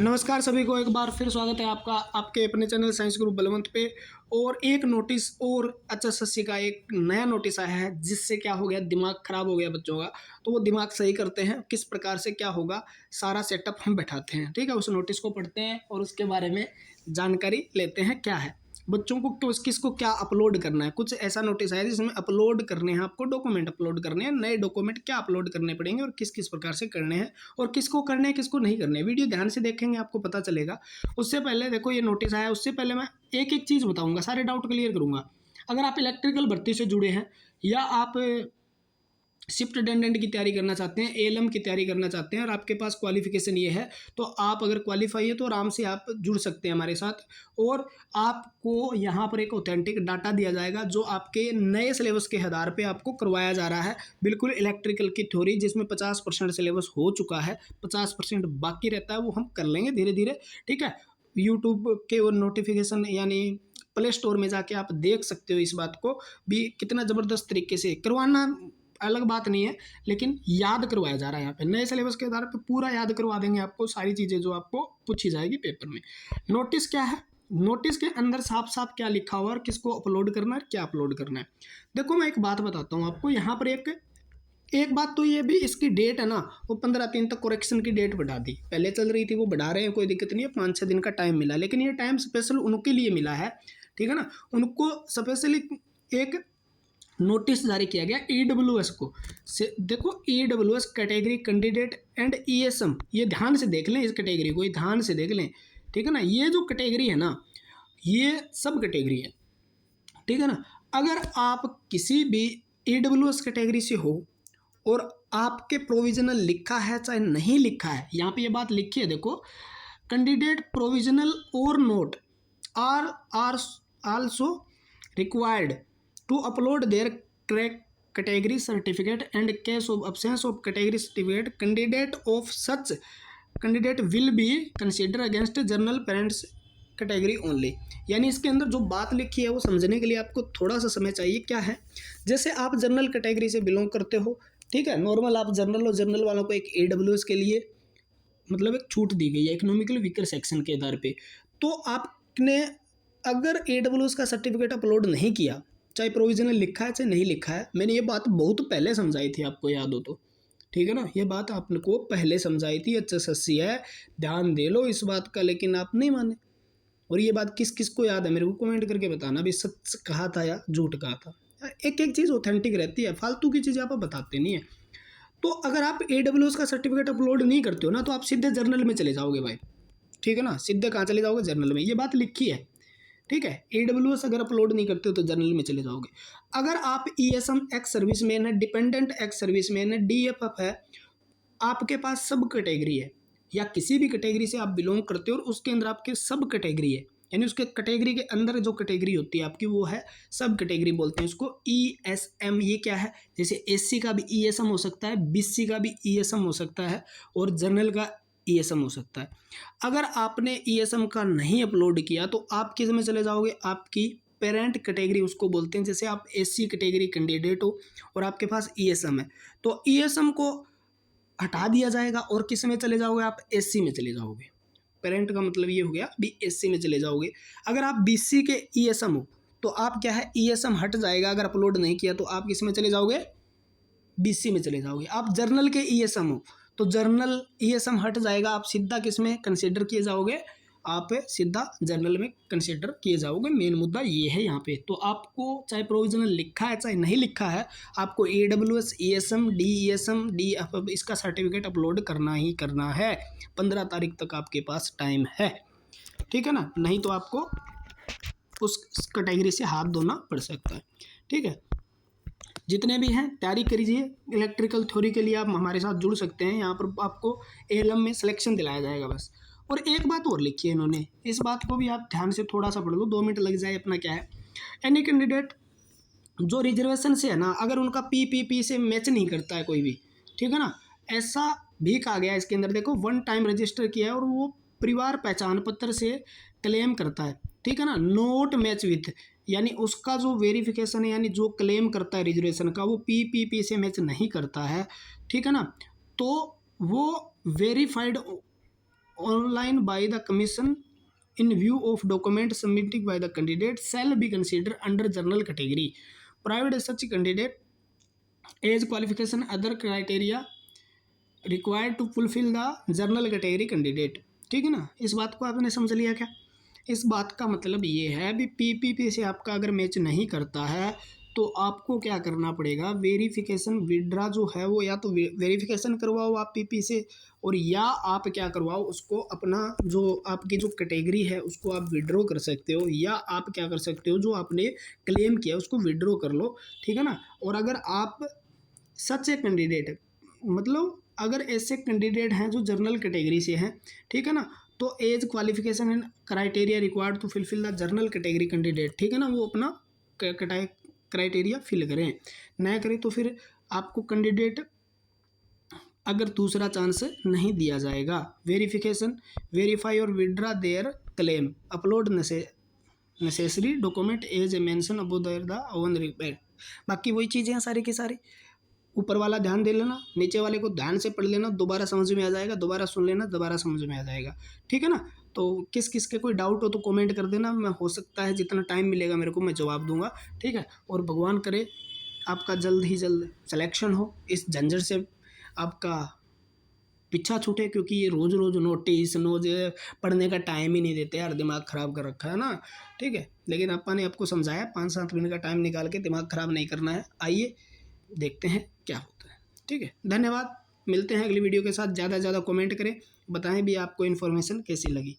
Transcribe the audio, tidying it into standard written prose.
नमस्कार सभी को, एक बार फिर स्वागत है आपका आपके अपने चैनल साइंस ग्रुप बलवंत पे। और एक नोटिस और एचएसएससी का एक नया नोटिस आया है, जिससे क्या हो गया, दिमाग खराब हो गया बच्चों का। तो वो दिमाग सही करते हैं, किस प्रकार से क्या होगा सारा सेटअप हम बैठाते हैं। ठीक है, उस नोटिस को पढ़ते हैं और उसके बारे में जानकारी लेते हैं क्या है, बच्चों को किसको क्या अपलोड करना है। कुछ ऐसा नोटिस आया जिसमें अपलोड करने हैं, आपको डॉक्यूमेंट अपलोड करने हैं, नए डॉक्यूमेंट क्या अपलोड करने पड़ेंगे और किस किस प्रकार से करने हैं और किसको करने हैं किसको नहीं करने हैं। वीडियो ध्यान से देखेंगे आपको पता चलेगा। उससे पहले देखो, ये नोटिस आया, उससे पहले मैं एक एक चीज़ बताऊंगा, सारे डाउट क्लियर करूंगा। अगर आप इलेक्ट्रिकल भर्ती से जुड़े हैं या आप शिफ्ट अटेंडेंट की तैयारी करना चाहते हैं, एएलएम की तैयारी करना चाहते हैं और आपके पास क्वालिफिकेशन ये है, तो आप अगर क्वालिफाई है तो आराम से आप जुड़ सकते हैं हमारे साथ। और आपको यहाँ पर एक ऑथेंटिक डाटा दिया जाएगा जो आपके नए सिलेबस के आधार पे आपको करवाया जा रहा है। बिल्कुल इलेक्ट्रिकल की थ्योरी, जिसमें 50% सिलेबस हो चुका है, 50% बाकी रहता है, वो हम कर लेंगे धीरे धीरे। ठीक है, यूट्यूब के और नोटिफिकेशन यानी प्ले स्टोर में जाके आप देख सकते हो इस बात को भी, कितना ज़बरदस्त तरीके से करवाना अलग बात नहीं है, लेकिन याद करवाया जा रहा है। यहाँ पे नए सिलेबस के आधार पे पूरा याद करवा देंगे आपको, सारी चीज़ें जो आपको पूछी जाएगी पेपर में। नोटिस क्या है, नोटिस के अंदर साफ साफ क्या लिखा हुआ है और किसको अपलोड करना है, क्या अपलोड करना है। देखो, मैं एक बात बताता हूँ आपको यहाँ पर। एक बात तो ये भी, इसकी डेट है ना, वो 15 दिन तक करेक्शन की डेट बढ़ा दी। पहले चल रही थी, वो बढ़ा रहे हैं, कोई दिक्कत नहीं है, 5-6 दिन का टाइम मिला, लेकिन ये टाइम स्पेशल उनके लिए मिला है। ठीक है ना, उनको स्पेशली एक नोटिस जारी किया गया ईडब्ल्यूएस को से। देखो, EWS category candidate and ESM, ये ध्यान से देख लें, इस कैटेगरी को ये ध्यान से देख लें। ठीक है ना, ये जो कैटेगरी है ना, ये सब कैटेगरी है। ठीक है ना, अगर आप किसी भी ईडब्ल्यूएस कैटेगरी से हो और आपके प्रोविजनल लिखा है चाहे नहीं लिखा है, यहाँ पे ये बात लिखी है, देखो, कैंडिडेट प्रोविजनल और note are also required to upload their category certificate and case of absence of category certificate, candidate will be considered against general parents category only। यानी इसके अंदर जो बात लिखी है वो समझने के लिए आपको थोड़ा सा समय चाहिए। क्या है, जैसे आप जनरल कैटेगरी से बिलोंग करते हो, ठीक है, नॉर्मल आप जनरल और जनरल वालों को एक AWS के लिए मतलब एक छूट दी गई है इकोनॉमिकल वीकर सेक्शन के आधार पे। तो आपने अगर AWS का सर्टिफिकेट अपलोड नहीं किया, चाहे प्रोविजनल लिखा है चाहे नहीं लिखा है, मैंने ये बात बहुत पहले समझाई थी, आपको याद हो तो। ठीक है ना, ये बात आपको पहले समझाई थी, एचएसएससी है, ध्यान दे लो इस बात का, लेकिन आप नहीं माने। और ये बात किस किस को याद है, मेरे को कमेंट करके बताना भी, सच कहा था या झूठ कहा था। एक एक चीज़ ऑथेंटिक रहती है, फालतू की चीज़ें आप बताते नहीं है। तो अगर आप AWS का सर्टिफिकेट अपलोड नहीं करते हो ना, तो आप सीधे जर्नल में चले जाओगे भाई। ठीक है ना, सीधे कहाँ चले जाओगे, जर्नल में, ये बात लिखी है। ठीक है, AWS अगर अपलोड नहीं करते हो तो जर्नल में चले जाओगे। अगर आप ESM एक्स सर्विसमैन है, डिपेंडेंट एक्स सर्विसमैन है, DFF है, आपके पास सब कैटेगरी है, या किसी भी कैटेगरी से आप बिलोंग करते हो और उसके अंदर आपके सब कैटेगरी है, यानी उसके कैटेगरी के अंदर जो कैटेगरी होती है आपकी, वो है सब कैटेगरी बोलते हैं उसको, ESM। ये क्या है, जैसे SC का भी ESM हो सकता है, BC का भी ESM हो सकता है और जनरल का ESM हो सकता है। अगर आपने ESM का नहीं अपलोड किया तो आप किस में चले जाओगे, आपकी पेरेंट कैटेगरी उसको बोलते हैं। जैसे आप SC कैटेगरी कैंडिडेट हो और आपके पास ESM है, तो ESM को हटा दिया जाएगा और किस में चले जाओगे, आप SC में चले जाओगे। पेरेंट का मतलब ये हो गया भी, SC में चले जाओगे। अगर आप BC के ESM हो तो आप क्या है, ESM हट जाएगा, अगर अपलोड नहीं किया तो आप किस में चले जाओगे, BC में चले जाओगे। आप जर्नल के ESM हो तो जर्नल ESM हट जाएगा, आप सीधा किस में कंसीडर किए जाओगे, आप सीधा जर्नल में कंसीडर किए जाओगे। मेन मुद्दा ये है यहाँ पे। तो आपको चाहे प्रोविजनल लिखा है चाहे नहीं लिखा है, आपको AWS, ESM, DESM, DFF इसका सर्टिफिकेट अपलोड करना ही करना है। 15 तारीख तक आपके पास टाइम है। ठीक है ना, नहीं तो आपको उस कैटेगरी से हाथ धोना पड़ सकता है। ठीक है, जितने भी हैं तैयारी करिए। इलेक्ट्रिकल थ्योरी के लिए आप हमारे साथ जुड़ सकते हैं, यहाँ पर आपको ALM में सिलेक्शन दिलाया जाएगा बस। और एक बात और लिखी है इन्होंने, इस बात को भी आप ध्यान से थोड़ा सा पढ़ लो, 2 मिनट लग जाए अपना। क्या है, एनी कैंडिडेट जो रिजर्वेशन से है ना, अगर उनका PPP से मैच नहीं करता है कोई भी, ठीक है ना, ऐसा भी कहा गया है इसके अंदर। देखो, 1 टाइम रजिस्टर किया है और वो परिवार पहचान पत्र से क्लेम करता है, ठीक है ना, नोट मैच विथ, यानी उसका जो वेरिफिकेशन है, यानी जो क्लेम करता है रिजर्वेशन का, वो PPP से मैच नहीं करता है, ठीक है ना, तो वो verified online by the commission in view of document submitted by the candidate shall be considered under general category provided such candidate age qualification other criteria required to fulfill the general category candidate। ठीक है ना, इस बात को आपने समझ लिया क्या? इस बात का मतलब ये है भी पीपीपी से आपका अगर मैच नहीं करता है तो आपको क्या करना पड़ेगा, वेरिफिकेशन विड्रा जो है वो या तो वेरिफिकेशन करवाओ आप पीपी से, और या आप क्या करवाओ उसको अपना जो आपकी जो कैटेगरी है उसको आप विड्रॉ कर सकते हो, या आप क्या कर सकते हो जो आपने क्लेम किया उसको विड्रॉ कर लो। ठीक है ना, और अगर आप सच ए कैंडिडेट मतलब अगर ऐसे कैंडिडेट हैं जो जनरल कैटेगरी से हैं, ठीक है ना, तो age qualification and criteria required to fulfil the general category candidate, ठीक है ना, वो अपना क्राइटेरिया फिल करें। ना करें तो फिर आपको कैंडिडेट अगर दूसरा चांस नहीं दिया जाएगा। वेरिफिकेशन वेरीफाई और withdraw their claim upload necessary document as a mention above the own required. बाकी वही चीज़ें हैं सारी की सारी, ऊपर वाला ध्यान दे लेना, नीचे वाले को ध्यान से पढ़ लेना, दोबारा समझ में आ जाएगा, दोबारा सुन लेना, दोबारा समझ में आ जाएगा। ठीक है ना, तो किस किस के कोई डाउट हो तो कमेंट कर देना, मैं हो सकता है जितना टाइम मिलेगा मेरे को मैं जवाब दूंगा। ठीक है, और भगवान करे आपका जल्द ही जल्द सिलेक्शन हो, इस झंझट से आपका पीछा छूटे, क्योंकि ये रोज़ रोज़ नोटिस रोज पढ़ने का टाइम ही नहीं देते यार, दिमाग ख़राब कर रखा है ना। ठीक है, लेकिन अपा ने आपको समझाया, 5-7 मिनट का टाइम निकाल के दिमाग ख़राब नहीं करना है। आइए देखते हैं क्या होता है। ठीक है, धन्यवाद, मिलते हैं अगली वीडियो के साथ। ज़्यादा से ज़्यादा कमेंट करें, बताएं भी आपको इन्फॉर्मेशन कैसी लगी।